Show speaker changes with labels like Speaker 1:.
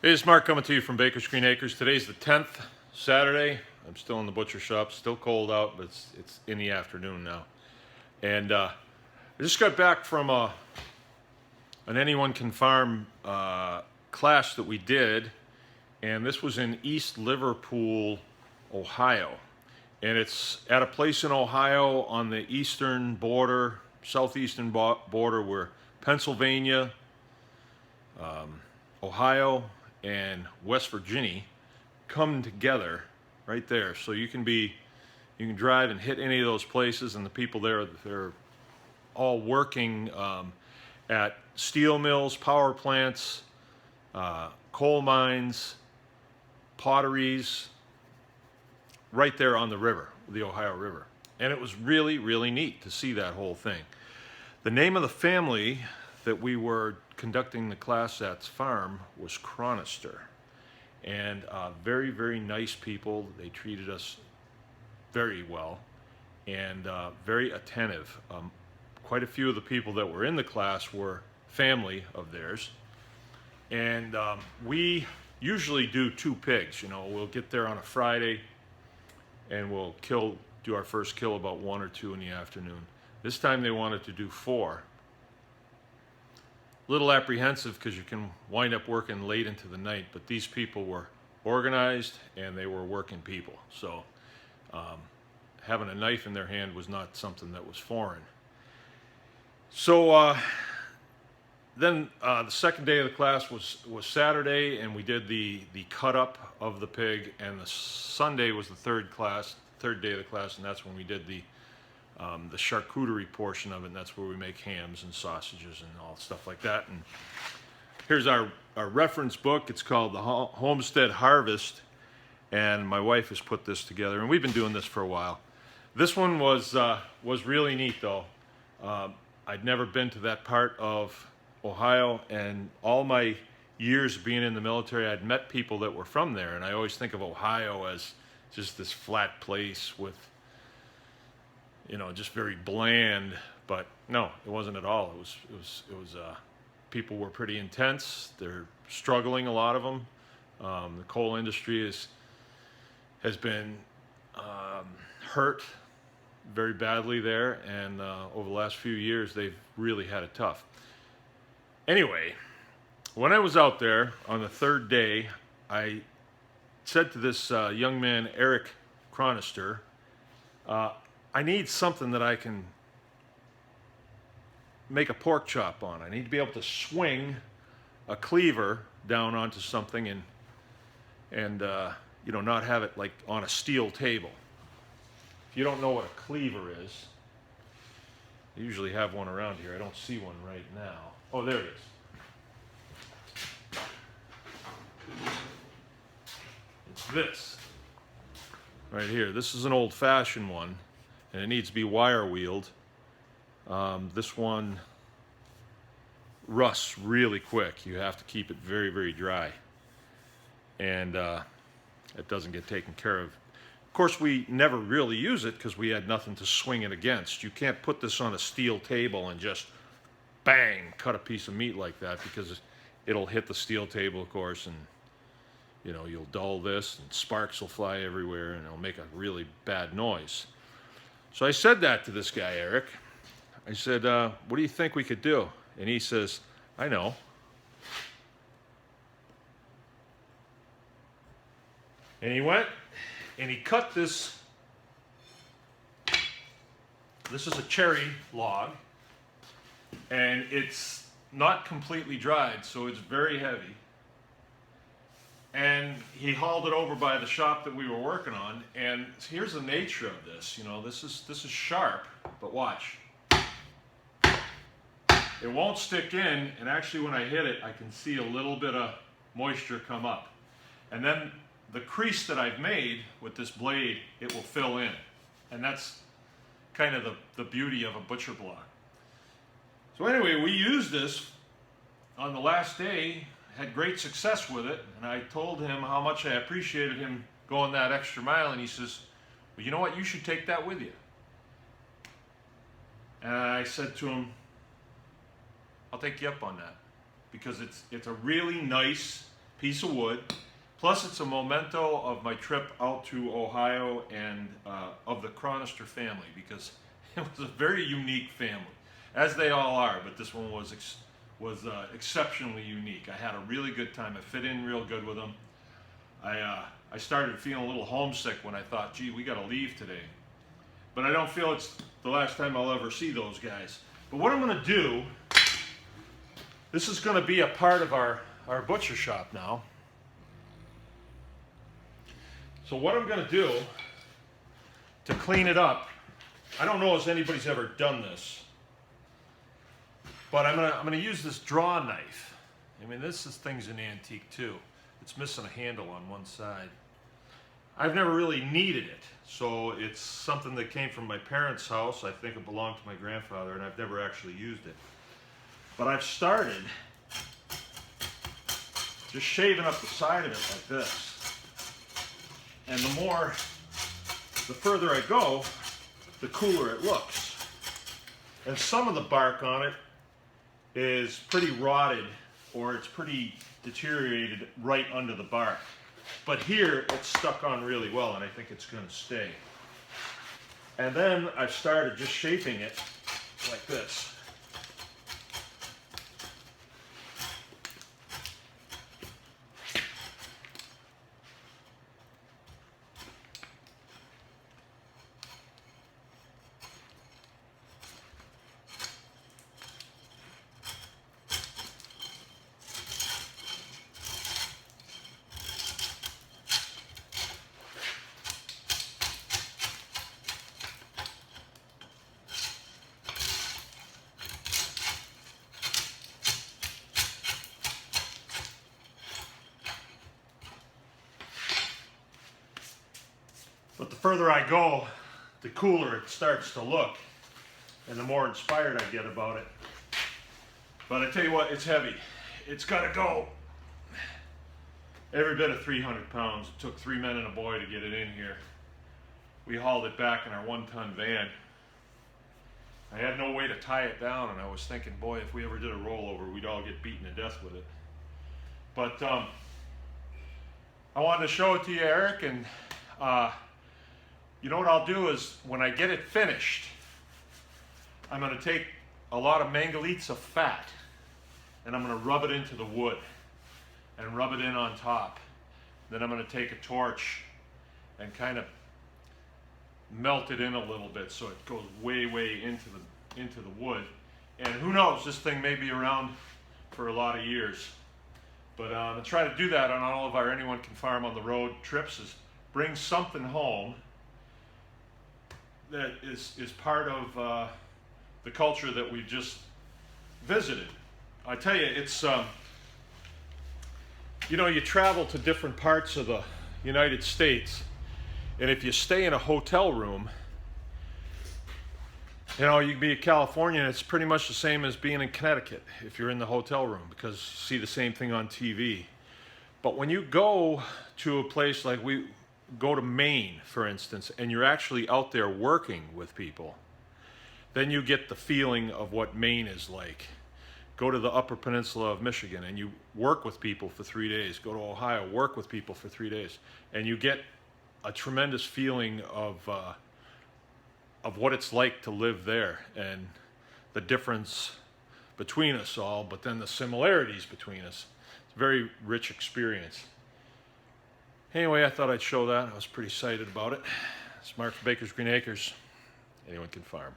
Speaker 1: Hey, it's Mark coming to you from Baker's Green Acres. Today's the 10th, Saturday. I'm still in the butcher shop. Still cold out, but it's in the afternoon now. And I just got back from an Anyone Can Farm class that we did, and this was in East Liverpool, Ohio. And it's at a place in Ohio on the eastern border, southeastern border, where Pennsylvania, Ohio, and West Virginia come together right there. So you can drive and hit any of those places, and the people there, they're all working at steel mills, power plants, coal mines, potteries, right there on the river, the Ohio River. And it was really, really neat to see that whole thing. The name of the family that we were conducting the class at's farm was Chronister. And very, very nice people. They treated us very well and very attentive. Quite a few of the people that were in the class were family of theirs. And we usually do 2 pigs. You know, we'll get there on a Friday and we'll do our first kill about 1 or 2 in the afternoon. This time they wanted to do 4. Little apprehensive because you can wind up working late into the night, but these people were organized and they were working people. So having a knife in their hand was not something that was foreign. So then the second day of the class was Saturday, and we did the cut up of the pig, and the Sunday was the third day of the class, and that's when we did the charcuterie portion of it, and that's where we make hams and sausages and all stuff like that. And here's our reference book. It's called The Homestead Harvest, and my wife has put this together, and we've been doing this for a while. This one was really neat, though. I'd never been to that part of Ohio, and all my years being in the military, I'd met people that were from there, and I always think of Ohio as just this flat place with, you know, just very bland. But no, it wasn't at all. It was people were pretty intense. They're struggling, a lot of them. The coal industry has been hurt very badly there, and over the last few years they've really had it tough. Anyway, when I was out there on the third day, I said to this young man, Eric Chronister, I need something that I can make a pork chop on. I need to be able to swing a cleaver down onto something and you know, not have it like on a steel table. If you don't know what a cleaver is, I usually have one around here. I don't see one right now. Oh, there it is. It's this right here. This is an old-fashioned one, and it needs to be wire wheeled. This one rusts really quick. You have to keep it very, very dry, and it doesn't get taken care of. Of course, we never really use it because we had nothing to swing it against. You can't put this on a steel table and just bang, cut a piece of meat like that, because it'll hit the steel table, of course, and you know, you'll dull this and sparks will fly everywhere and it'll make a really bad noise. So I said that to this guy, Eric. I said, what do you think we could do? And he says, I know. And he went and he cut this. This is a cherry log, and it's not completely dried, so it's very heavy. And he hauled it over by the shop that we were working on, and here's the nature of this. You know, this is sharp, but watch. It won't stick in, and actually when I hit it, I can see a little bit of moisture come up. And then the crease that I've made with this blade, it will fill in. And that's kind of the beauty of a butcher block. So anyway, we used this on the last day, had great success with it, and I told him how much I appreciated him going that extra mile, and he says, well, you know what, you should take that with you. And I said to him, I'll take you up on that, because it's a really nice piece of wood. Plus, it's a memento of my trip out to Ohio and of the Chronister family, because it was a very unique family, as they all are. But this one was exceptionally unique. I had a really good time. I fit in real good with them. I started feeling a little homesick when I thought, gee, we got to leave today. But I don't feel it's the last time I'll ever see those guys. But what I'm going to do, this is going to be a part of our butcher shop now. So what I'm going to do to clean it up, I don't know if anybody's ever done this, but I'm going to use this draw knife. I mean, this thing's an antique too. It's missing a handle on one side. I've never really needed it, so it's something that came from my parents' house. I think it belonged to my grandfather, and I've never actually used it. But I've started just shaving up the side of it like this. And the further I go, the cooler it looks. And some of the bark on it is pretty rotted, or it's pretty deteriorated right under the bark. But here, it's stuck on really well, and I think it's going to stay. And then I've started just shaping it like this. But the further I go, the cooler it starts to look, and the more inspired I get about it. But I tell you what, it's heavy. It's got to go. Every bit of 300 pounds. It took 3 men and a boy to get it in here. We hauled it back in our 1-ton van. I had no way to tie it down, and I was thinking, boy, if we ever did a rollover, we'd all get beaten to death with it. But I wanted to show it to you, Eric, and you know what I'll do is, when I get it finished, I'm going to take a lot of Mangalitsa fat, and I'm going to rub it into the wood, and rub it in on top. Then I'm going to take a torch and kind of melt it in a little bit so it goes way into the wood. And who knows, this thing may be around for a lot of years. But to try to do that on all of our Anyone Can Farm on the Road trips is bring something home that is part of the culture that we just visited. I tell you, it's, you know, you travel to different parts of the United States, and if you stay in a hotel room, you know, you can be in California, and it's pretty much the same as being in Connecticut if you're in the hotel room, because you see the same thing on TV. But when you go to a place like we go to Maine, for instance, and you're actually out there working with people, then you get the feeling of what Maine is like. Go to the Upper Peninsula of Michigan and you work with people for 3 days. Go to Ohio, work with people for 3 days, and you get a tremendous feeling of what it's like to live there, and the difference between us all, but then the similarities between us. It's a very rich experience. Anyway, I thought I'd show that. I was pretty excited about it. It's Mark for Baker's Green Acres. Anyone Can Farm.